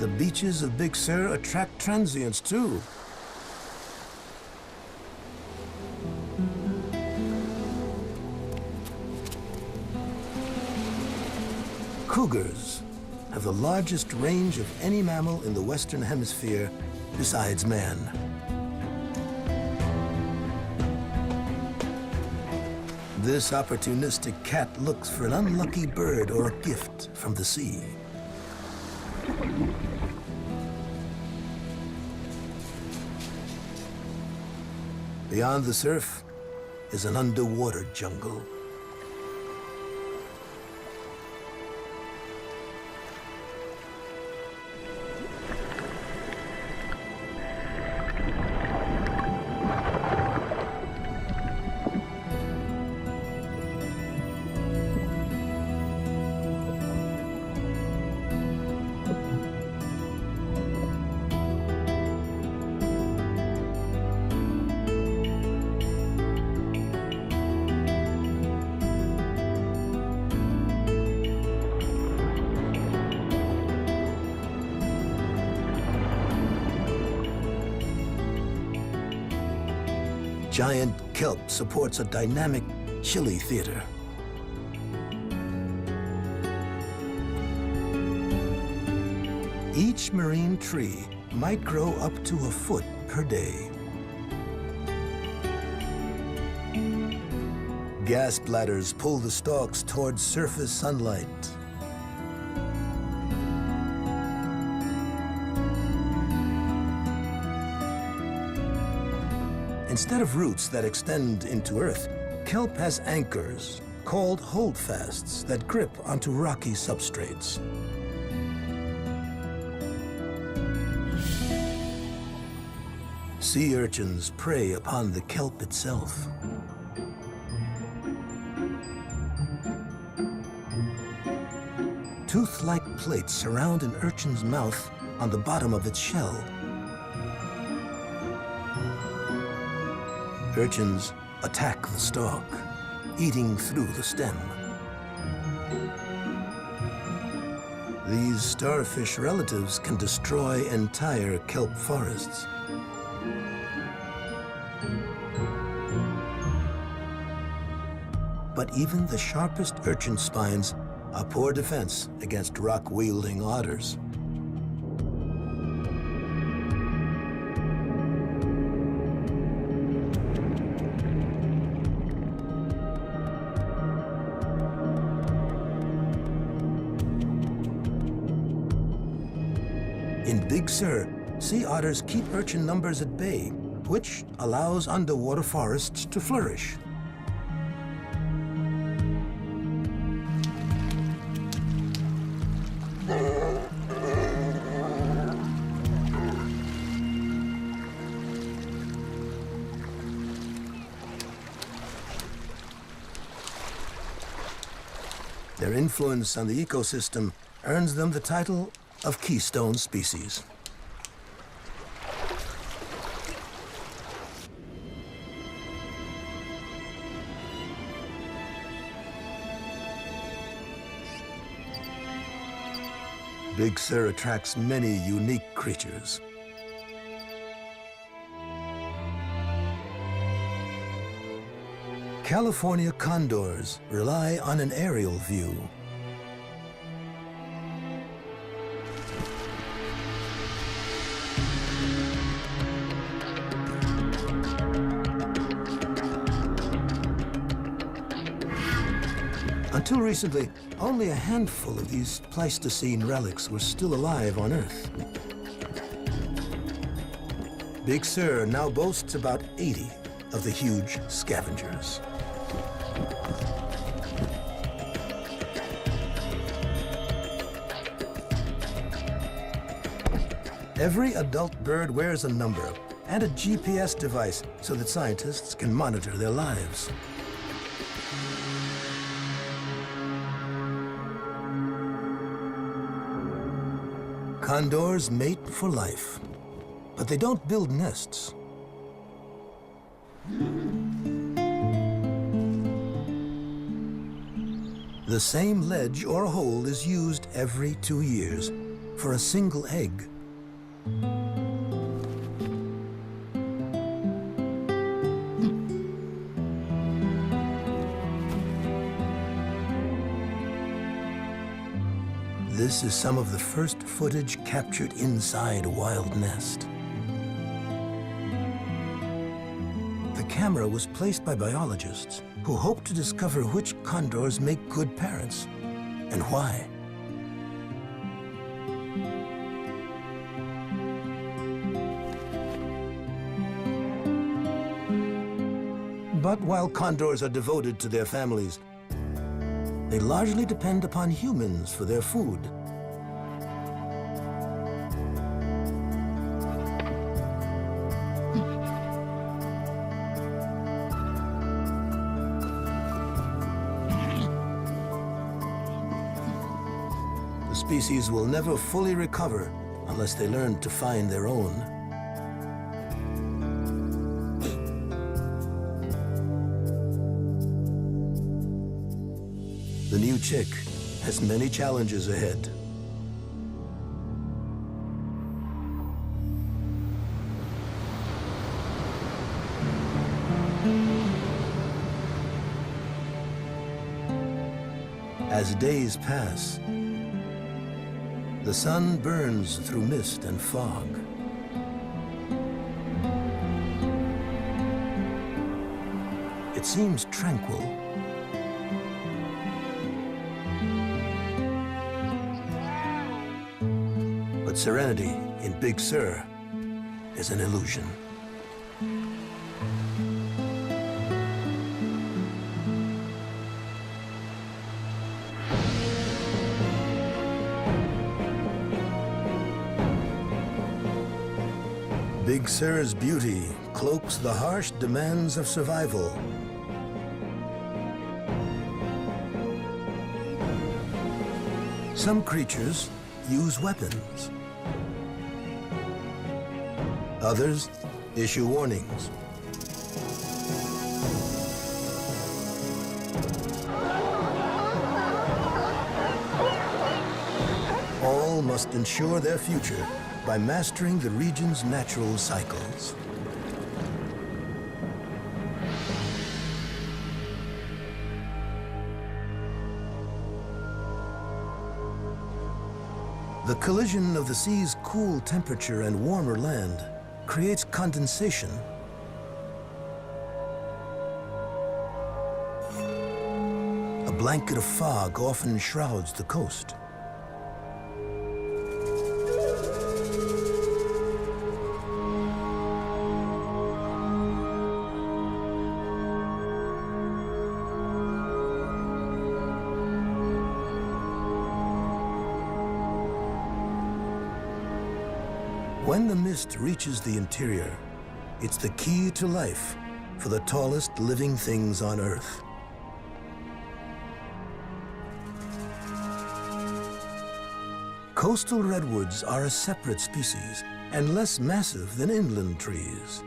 The beaches of Big Sur attract transients too. Cougars have the largest range of any mammal in the Western Hemisphere besides man. This opportunistic cat looks for an unlucky bird or a gift from the sea. Beyond the surf is an underwater jungle. Giant kelp supports a dynamic chili theater. Each marine tree might grow up to a foot per day. Gas bladders pull the stalks towards surface sunlight. Instead of roots that extend into earth, kelp has anchors called holdfasts that grip onto rocky substrates. Sea urchins prey upon the kelp itself. Tooth-like plates surround an urchin's mouth on the bottom of its shell. Urchins attack the stalk, eating through the stem. These starfish relatives can destroy entire kelp forests. But even the sharpest urchin spines are poor defense against rock-wielding otters. In Big Sur, sea otters keep urchin numbers at bay, which allows underwater forests to flourish. Their influence on the ecosystem earns them the title of keystone species. Big Sur attracts many unique creatures. California condors rely on an aerial view. Until recently, only a handful of these Pleistocene relics were still alive on Earth. Big Sur now boasts about 80 of the huge scavengers. Every adult bird wears a number and a GPS device so that scientists can monitor their lives. Condors mate for life, but they don't build nests. The same ledge or hole is used every 2 years for a single egg. This is some of the first footage captured inside a wild nest. The camera was placed by biologists who hope to discover which condors make good parents and why. But while condors are devoted to their families, they largely depend upon humans for their food. The species will never fully recover unless they learn to find their own. The new chick has many challenges ahead. As days pass, the sun burns through mist and fog. It seems tranquil. But serenity in Big Sur is an illusion. Big Sur's beauty cloaks the harsh demands of survival. Some creatures use weapons. Others issue warnings. All must ensure their future by mastering the region's natural cycles. The collision of the sea's cool temperature and warmer land creates condensation. A blanket of fog often shrouds the coast. When the mist reaches the interior, it's the key to life for the tallest living things on Earth. Coastal redwoods are a separate species and less massive than inland trees.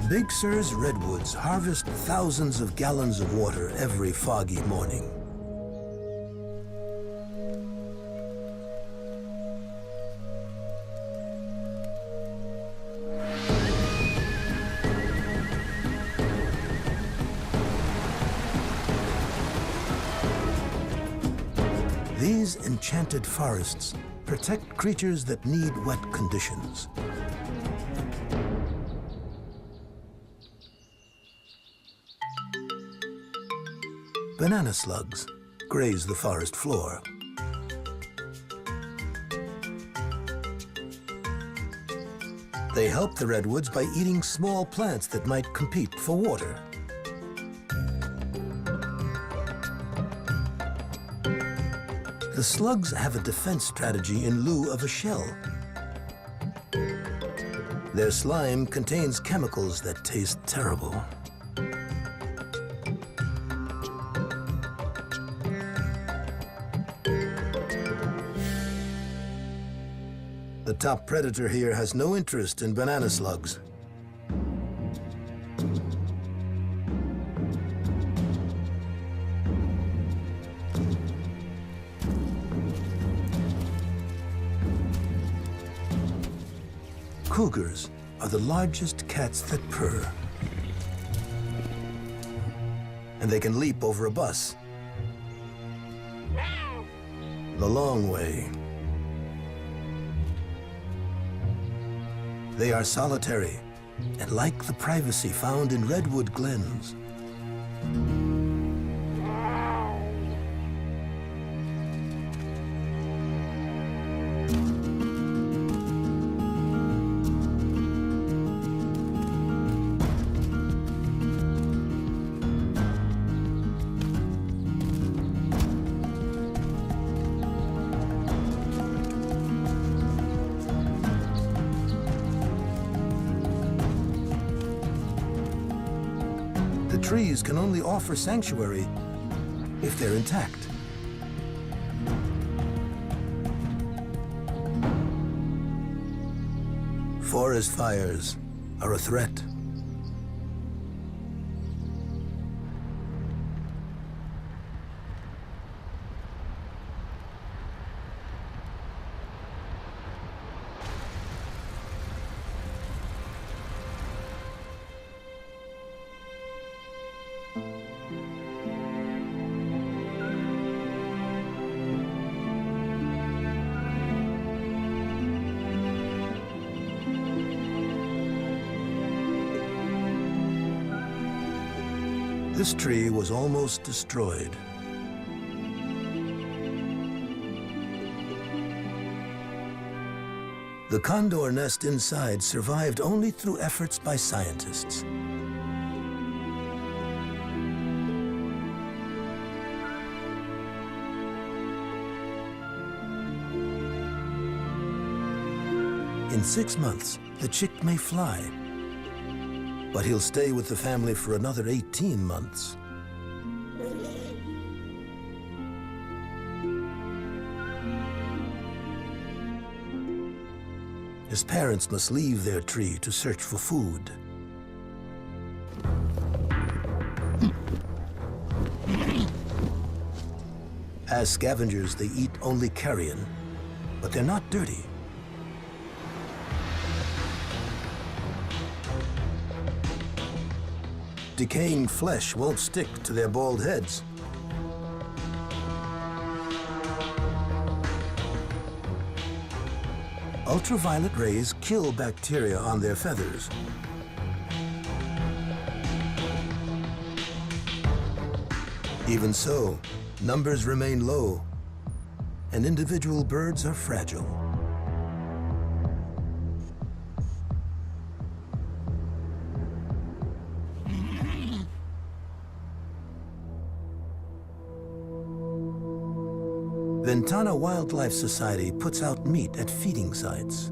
Big Sur's redwoods harvest thousands of gallons of water every foggy morning. These enchanted forests protect creatures that need wet conditions. Banana slugs graze the forest floor. They help the redwoods by eating small plants that might compete for water. The slugs have a defense strategy in lieu of a shell. Their slime contains chemicals that taste terrible. The top predator here has no interest in banana slugs. Cougars are the largest cats that purr. And they can leap over a bus. The long way. They are solitary and like the privacy found in redwood glens. The trees can only offer sanctuary if they're intact. Forest fires are a threat. This tree was almost destroyed. The condor nest inside survived only through efforts by scientists. In 6 months, the chick may fly, but he'll stay with the family for another 18 months. His parents must leave their tree to search for food. As scavengers, they eat only carrion, but they're not dirty. Decaying flesh won't stick to their bald heads. Ultraviolet rays kill bacteria on their feathers. Even so, numbers remain low, and individual birds are fragile. Ventana Wildlife Society puts out meat at feeding sites.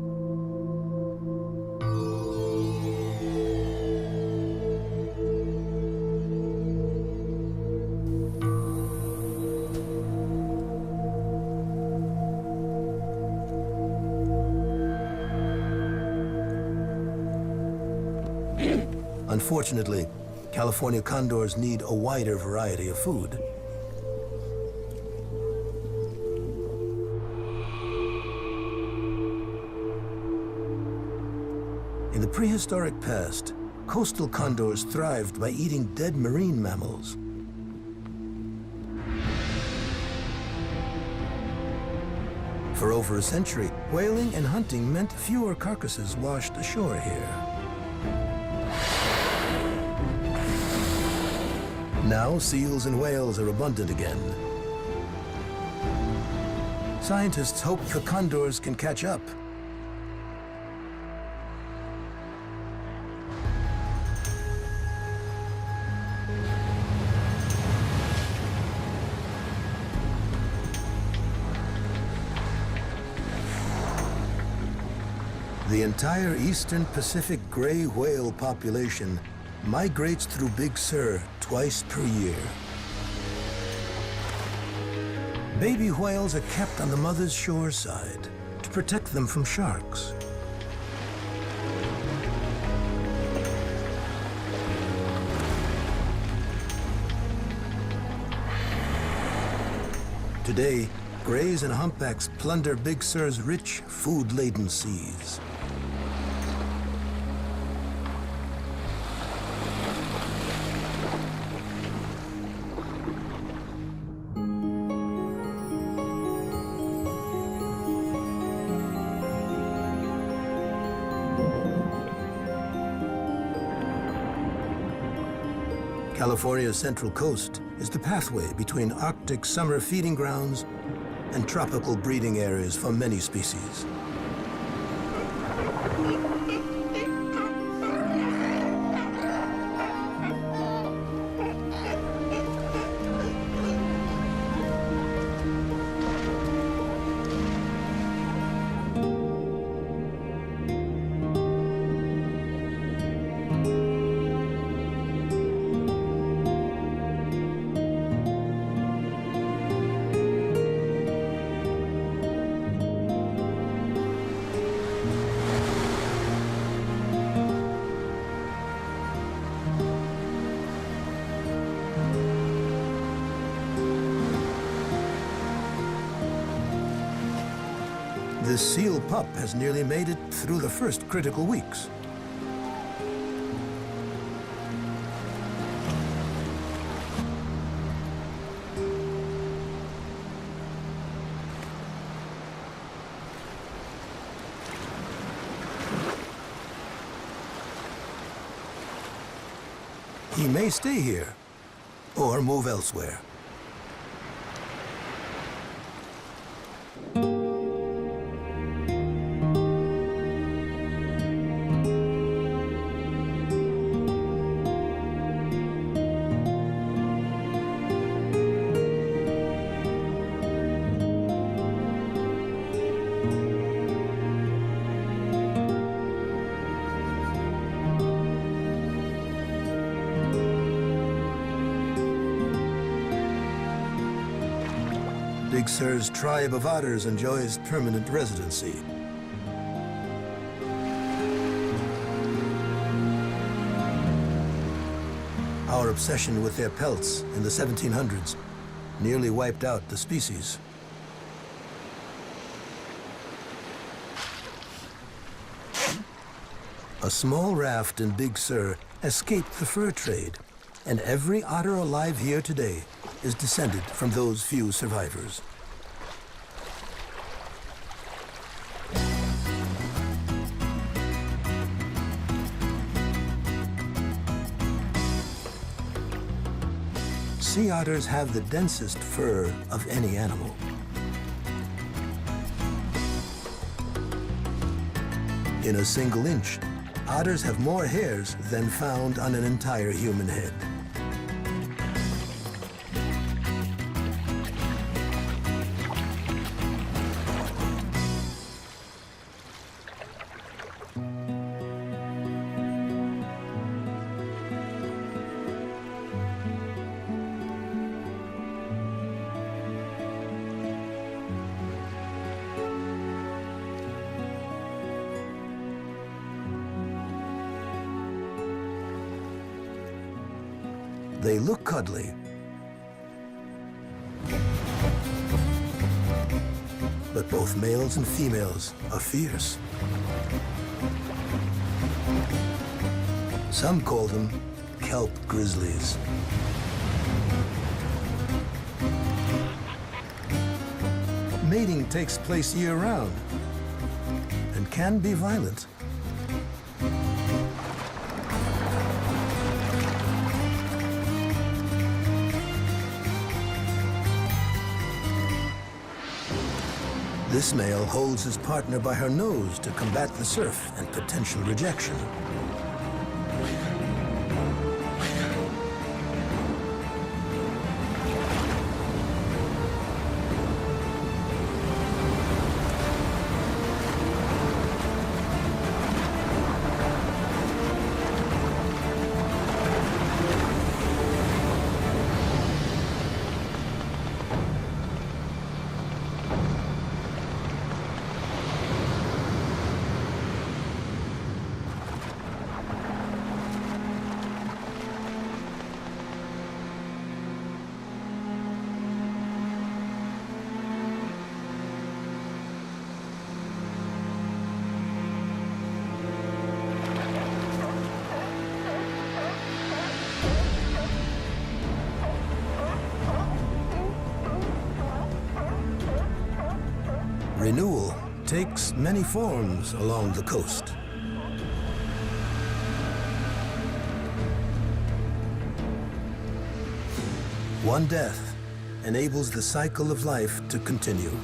Unfortunately, California condors need a wider variety of food. In the prehistoric past, coastal condors thrived by eating dead marine mammals. For over a century, whaling and hunting meant fewer carcasses washed ashore here. Now, seals and whales are abundant again. Scientists hope the condors can catch up. The entire eastern Pacific gray whale population migrates through Big Sur twice per year. Baby whales are kept on the mother's shore side to which protect them from sharks. Today, grays and humpbacks plunder Big Sur's rich, food-laden seas. California's central coast is the pathway between Arctic summer feeding grounds and tropical breeding areas for many species. This seal pup has nearly made it through the first critical weeks. He may stay here or move elsewhere. Big Sur's tribe of otters enjoys permanent residency. Our obsession with their pelts in the 1700s nearly wiped out the species. A small raft in Big Sur escaped the fur trade, and every otter alive here today is descended from those few survivors. Sea otters have the densest fur of any animal. In a single inch, otters have more hairs than found on an entire human head. They look cuddly, but both males and females are fierce. Some call them kelp grizzlies. Mating takes place year-round and can be violent. This male holds his partner by her nose to combat the surf and potential rejection. takes many forms along the coast. One death enables the cycle of life to continue.